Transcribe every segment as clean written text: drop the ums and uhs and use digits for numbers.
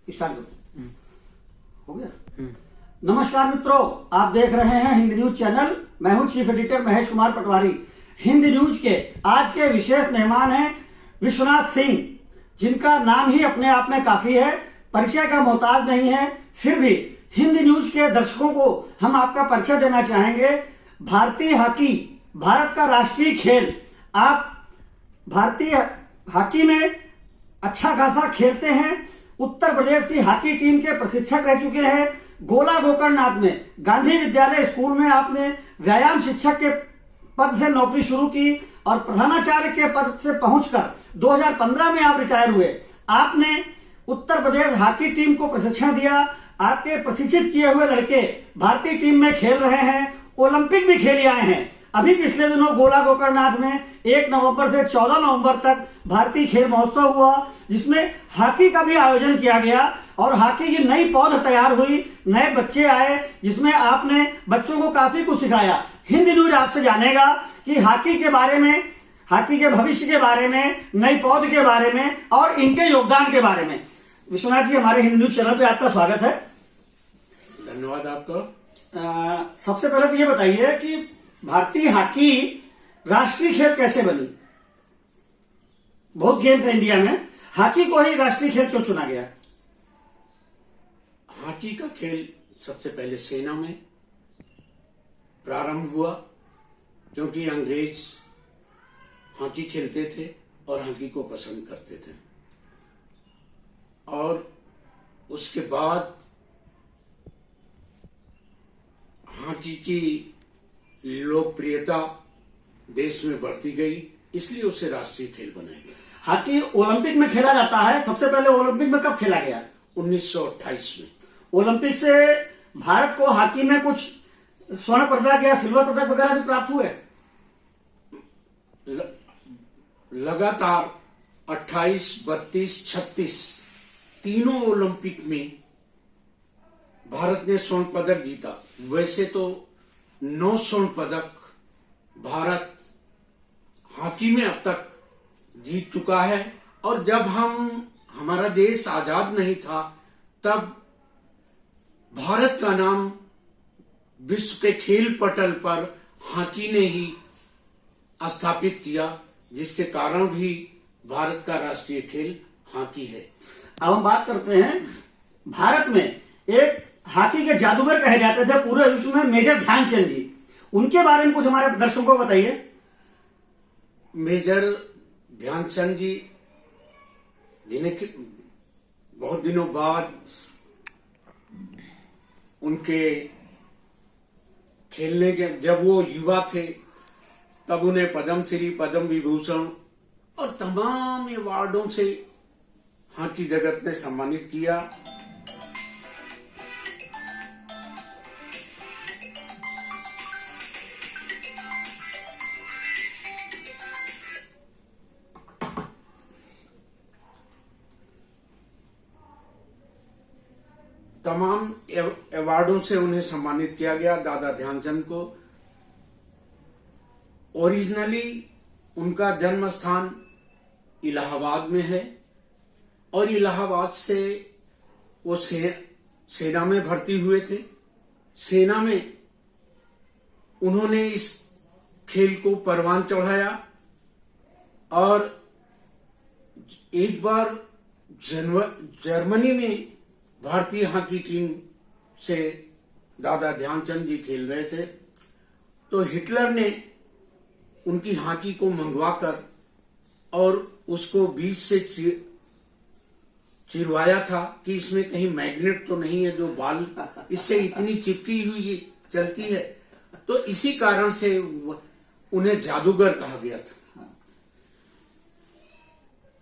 Start करो। हो गया। नमस्कार मित्रों, आप देख रहे हैं हिंद न्यूज चैनल। मैं हूं चीफ एडिटर महेश कुमार पटवारी। हिंद न्यूज के आज के विशेष मेहमान हैं विश्वनाथ सिंह, जिनका नाम ही अपने आप में काफी है, परिचय का मोहताज नहीं है। फिर भी हिंद न्यूज के दर्शकों को हम आपका परिचय देना चाहेंगे। भारतीय हॉकी भारत का राष्ट्रीय खेल। आप भारतीय हॉकी में अच्छा खासा खेलते हैं। उत्तर प्रदेश की हॉकी टीम के प्रशिक्षक रह चुके हैं। गोला गोकर्णनाथ में गांधी विद्यालय स्कूल में आपने व्यायाम शिक्षक के पद से नौकरी शुरू की और प्रधानाचार्य के पद से पहुंचकर 2015 में आप रिटायर हुए। आपने उत्तर प्रदेश हॉकी टीम को प्रशिक्षण दिया। आपके प्रशिक्षित किए हुए लड़के भारतीय टीम में खेल रहे हैं, ओलंपिक भी खेल आए हैं। अभी पिछले दिनों गोला गोकर्णनाथ में 1 नवंबर से 14 नवंबर तक भारतीय खेल महोत्सव हुआ, जिसमें हॉकी का भी आयोजन किया गया और हॉकी की नई पौध तैयार हुई, नए बच्चे आए, जिसमें आपने बच्चों को काफी कुछ सिखाया। हिंद न्यूज आपसे जानेगा कि हॉकी के बारे में, हॉकी के भविष्य के बारे में, नई पौध के बारे में और इनके योगदान के बारे में। विश्वनाथ जी, हमारे हिंद न्यूज चैनल पे आपका स्वागत है। धन्यवाद आपका। सबसे पहले तो ये बताइए कि भारतीय हॉकी राष्ट्रीय खेल कैसे बनी? बहुत गेम थे इंडिया में, हॉकी को ही राष्ट्रीय खेल क्यों चुना गया? हॉकी का खेल सबसे पहले सेना में प्रारंभ हुआ, क्योंकि अंग्रेज हॉकी खेलते थे और हॉकी को पसंद करते थे। और उसके बाद हॉकी की लोकप्रियता देश में बढ़ती गई, इसलिए उसे राष्ट्रीय खेल बनाया गया। हॉकी ओलंपिक में खेला जाता है। सबसे पहले ओलंपिक में कब खेला गया? 1928 में। ओलंपिक से भारत को हॉकी में कुछ स्वर्ण पदक या सिल्वर पदक वगैरह भी प्राप्त हुए? लगातार 28, 32, 36 तीनों ओलंपिक में भारत ने स्वर्ण पदक जीता। वैसे तो 9 स्वर्ण पदक भारत हॉकी में अब तक जीत चुका है। और जब हमारा देश आजाद नहीं था, तब भारत का नाम विश्व के खेल पटल पर हॉकी ने ही स्थापित किया, जिसके कारण भी भारत का राष्ट्रीय खेल हॉकी है। अब हम बात करते हैं, भारत में एक हॉकी के जादूगर कहे जाते थे पूरे विश्व में, मेजर ध्यानचंद जी। उनके बारे में कुछ हमारे दर्शकों को बताइए। मेजर ध्यानचंद जी, जिन्हें बहुत दिनों बाद उनके खेलने के, जब वो युवा थे तब उन्हें पद्मश्री, पद्म विभूषण और तमाम अवार्डों से हॉकी जगत ने सम्मानित किया। तमाम अवार्डों से उन्हें सम्मानित किया गया। दादा ध्यानचंद को ओरिजिनली उनका जन्म स्थान इलाहाबाद में है और इलाहाबाद से वो सेना में भर्ती हुए थे। सेना में उन्होंने इस खेल को परवान चढ़ाया और एक बार जर्मनी में भारतीय हॉकी टीम से दादा ध्यानचंद जी खेल रहे थे, तो हिटलर ने उनकी हॉकी को मंगवाकर और उसको बीच से चिरवाया था कि इसमें कहीं मैग्नेट तो नहीं है जो बाल इससे इतनी चिपकी हुई चलती है। तो इसी कारण से उन्हें जादूगर कहा गया था।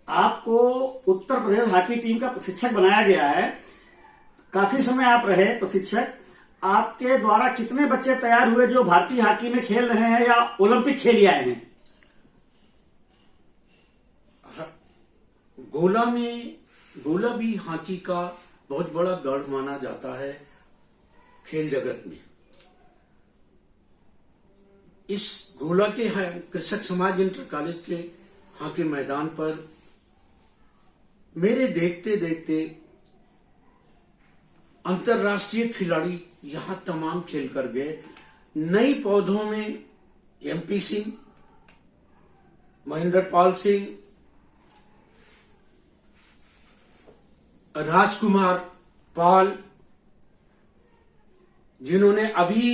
आपको उत्तर प्रदेश हॉकी टीम का प्रशिक्षक बनाया गया है। काफी समय आप रहे प्रशिक्षक। आपके द्वारा कितने बच्चे तैयार हुए जो भारतीय हॉकी में खेल रहे हैं या ओलंपिक खेल आए हैं? गोला भी हॉकी का बहुत बड़ा गढ़ माना जाता है खेल जगत में। इस गोला के कृषक समाज इंटर कॉलेज के हॉकी मैदान पर मेरे देखते देखते अंतरराष्ट्रीय खिलाड़ी यहां तमाम खेल कर गए। नई पौधों में MP सिंह, महेंद्र पाल सिंह, राजकुमार पाल, जिन्होंने अभी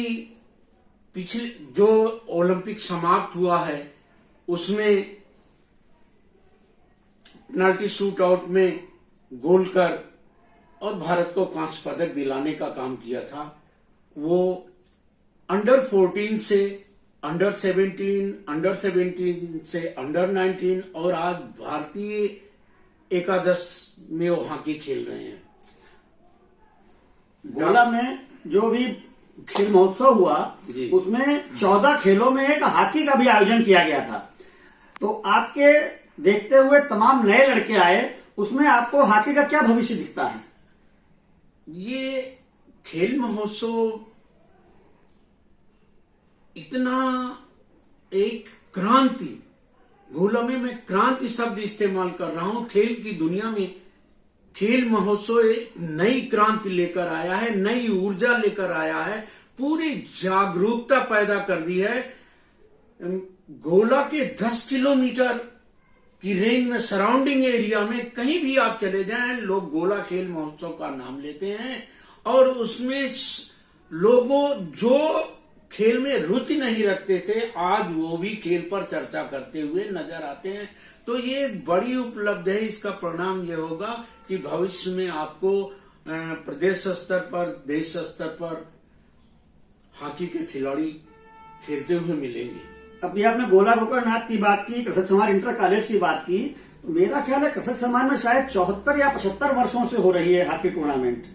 पिछले जो ओलंपिक समाप्त हुआ है उसमें पेनल्टी शूट आउट में गोल कर और भारत को कांस्य पदक दिलाने का काम किया था। वो अंडर 14 से अंडर 17, अंडर 17 से अंडर 19 और आज भारतीय एकादश में वो हॉकी खेल रहे हैं। गोला में जो भी खेल महोत्सव हुआ उसमें 14 खेलों में एक हॉकी का भी आयोजन किया गया था। तो आपके देखते हुए तमाम नए लड़के आए, उसमें आपको हॉकी का क्या भविष्य दिखता है? ये खेल महोत्सव इतना एक क्रांति, गोला में मैं क्रांति शब्द इस्तेमाल कर रहा हूं। खेल की दुनिया में खेल महोत्सव एक नई क्रांति लेकर आया है, नई ऊर्जा लेकर आया है, पूरी जागरूकता पैदा कर दी है। गोला के 10 किलोमीटर की रेंज में, सराउंडिंग एरिया में कहीं भी आप चले जाएं, लोग गोला खेल महोत्सव का नाम लेते हैं और उसमें लोगों जो खेल में रुचि नहीं रखते थे आज वो भी खेल पर चर्चा करते हुए नजर आते हैं। तो ये एक बड़ी उपलब्धि है। इसका परिणाम ये होगा कि भविष्य में आपको प्रदेश स्तर पर, देश स्तर पर हॉकी के खिलाड़ी खेलते हुए मिलेंगे। अभी आपने गोला गोकर्णनाथ की बात की, कृषक समाज इंटर कॉलेज की बात की, तो मेरा ख्याल है कृषक समाज में शायद 74 या 75 वर्षों से हो रही है हॉकी टूर्नामेंट।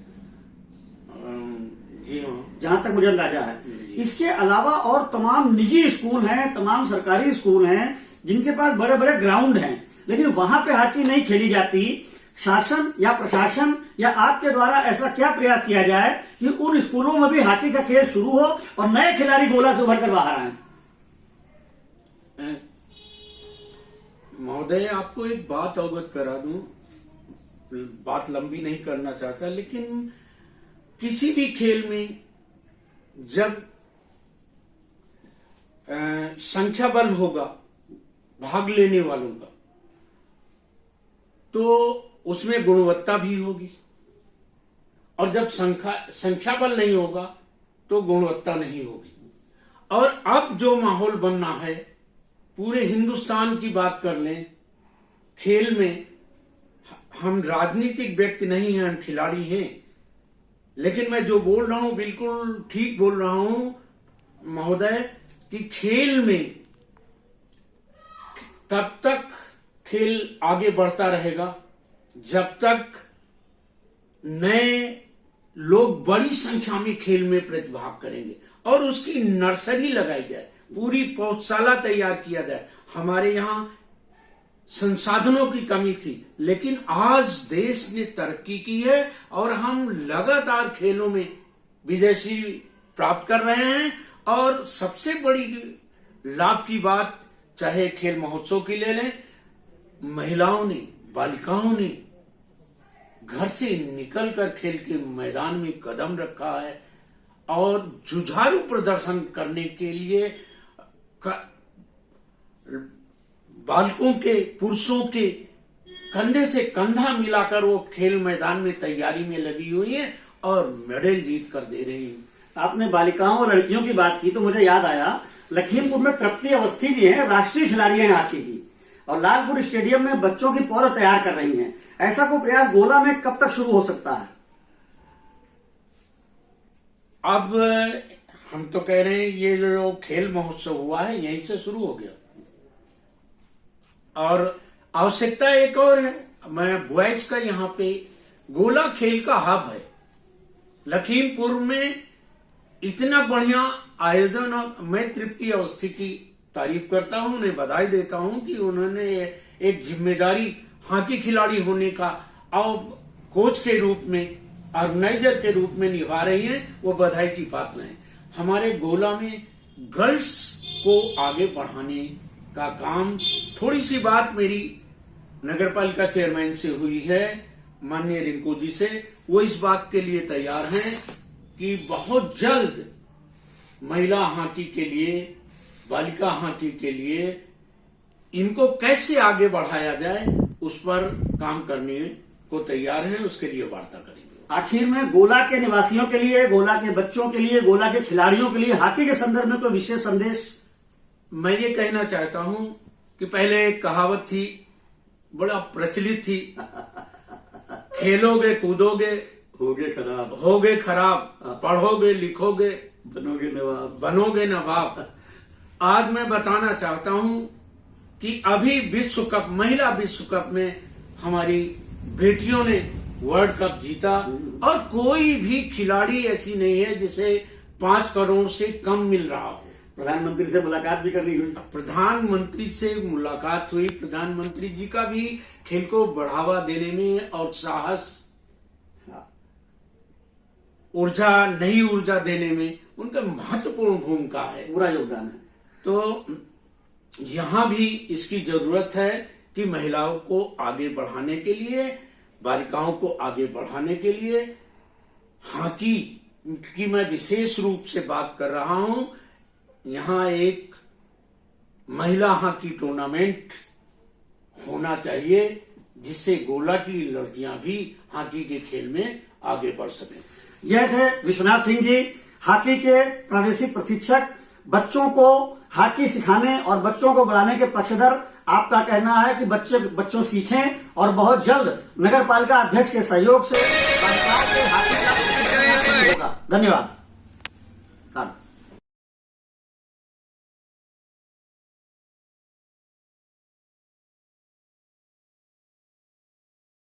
जी हाँ, जहां तक मुझे अंदाजा है। इसके अलावा और तमाम निजी स्कूल हैं, तमाम सरकारी स्कूल हैं जिनके पास बड़े बड़े ग्राउंड हैं, लेकिन वहां पे हॉकी नहीं खेली जाती। शासन या प्रशासन या आपके द्वारा ऐसा क्या प्रयास किया जाए कि उन स्कूलों में भी हॉकी का खेल शुरू हो और नए खिलाड़ी गोला से उभर कर बाहर आए? महोदय, आपको एक बात अवगत करा दूं, बात लंबी नहीं करना चाहता, लेकिन किसी भी खेल में जब संख्या बल होगा भाग लेने वालों का, तो उसमें गुणवत्ता भी होगी, और जब संख्या बल नहीं होगा तो गुणवत्ता नहीं होगी। और अब जो माहौल बनना है, पूरे हिंदुस्तान की बात कर लें, खेल में हम राजनीतिक व्यक्ति नहीं हैं, हम खिलाड़ी हैं, लेकिन मैं जो बोल रहा हूं बिल्कुल ठीक बोल रहा हूं महोदय, कि खेल में तब तक खेल आगे बढ़ता रहेगा जब तक नए लोग बड़ी संख्या में खेल में प्रतिभाग करेंगे और उसकी नर्सरी लगाई जाए, पूरी पौधशाला तैयार किया जाए। हमारे यहां संसाधनों की कमी थी, लेकिन आज देश ने तरक्की की है और हम लगातार खेलों में विजयश्री प्राप्त कर रहे हैं। और सबसे बड़ी लाभ की बात, चाहे खेल महोत्सव की ले लें, महिलाओं ने, बालिकाओं ने घर से निकलकर खेल के मैदान में कदम रखा है और जुझारू प्रदर्शन करने के लिए बालकों के, पुरुषों के कंधे से कंधा मिलाकर वो खेल मैदान में तैयारी में लगी हुई है और मेडल जीत कर दे रही है। आपने बालिकाओं और लड़कियों की बात की तो मुझे याद आया, लखीमपुर में तृप्ति अवस्थी जी हैं, राष्ट्रीय खिलाड़ी हैं हॉकी की, और लालपुर स्टेडियम में बच्चों की पौध तैयार कर रही हैं। ऐसा कोई प्रयास गोला में कब तक शुरू हो सकता है? अब हम तो कह रहे हैं ये जो खेल महोत्सव हुआ है यहीं से शुरू हो गया, और आवश्यकता एक और है। मैं बॉयज का यहाँ पे गोला खेल का हब है लखीमपुर में, इतना बढ़िया आयोजन, और मैं तृप्ति अवस्थी की तारीफ करता हूं, उन्हें बधाई देता हूं कि उन्होंने एक जिम्मेदारी हॉकी खिलाड़ी होने का और कोच के रूप में, ऑर्गेनाइजर के रूप में निभा रही हैं, वो बधाई की बात है। हमारे गोला में गर्ल्स को आगे बढ़ाने का काम, थोड़ी सी बात मेरी नगर पालिका चेयरमैन से हुई है, माननीय रिंकू जी से, वो इस बात के लिए तैयार हैं कि बहुत जल्द महिला हॉकी के लिए, बालिका हॉकी के लिए इनको कैसे आगे बढ़ाया जाए उस पर काम करने को तैयार हैं, उसके लिए वार्ता करेंगे। आखिर में गोला के निवासियों के लिए, गोला के बच्चों के लिए, गोला के खिलाड़ियों के लिए हॉकी के संदर्भ में कोई विशेष संदेश? मैं ये कहना चाहता हूं कि पहले एक कहावत थी, बड़ा प्रचलित थी, खेलोगे कूदोगे होगे खराब, पढ़ोगे लिखोगे बनोगे नवाब। आज मैं बताना चाहता हूं कि अभी विश्व कप, महिला विश्व कप में हमारी बेटियों ने वर्ल्ड कप जीता और कोई भी खिलाड़ी ऐसी नहीं है जिसे 5 करोड़ से कम मिल रहा हो। प्रधानमंत्री से मुलाकात भी करनी हुई। प्रधानमंत्री से मुलाकात हुई। प्रधानमंत्री जी का भी खेल को बढ़ावा देने में और साहस, ऊर्जा, नई ऊर्जा देने में उनका महत्वपूर्ण भूमिका है, पूरा योगदान है। तो यहां भी इसकी जरूरत है कि महिलाओं को आगे बढ़ाने के लिए, बालिकाओं को आगे बढ़ाने के लिए हॉकी की मैं विशेष रूप से बात कर रहा हूं। यहां एक महिला हॉकी टूर्नामेंट होना चाहिए जिससे गोला की लड़कियां भी हॉकी के खेल में आगे बढ़ सकें। यह थे विश्वनाथ सिंह जी, हॉकी के प्रादेशिक प्रशिक्षक, बच्चों को हॉकी सिखाने और बच्चों को बढ़ाने के पक्षधर। आपका कहना है कि बच्चों सीखें और बहुत जल्द नगर पालिका अध्यक्ष के सहयोग से बालिकाओं के हॉकी का प्रशिक्षण होगा। धन्यवाद।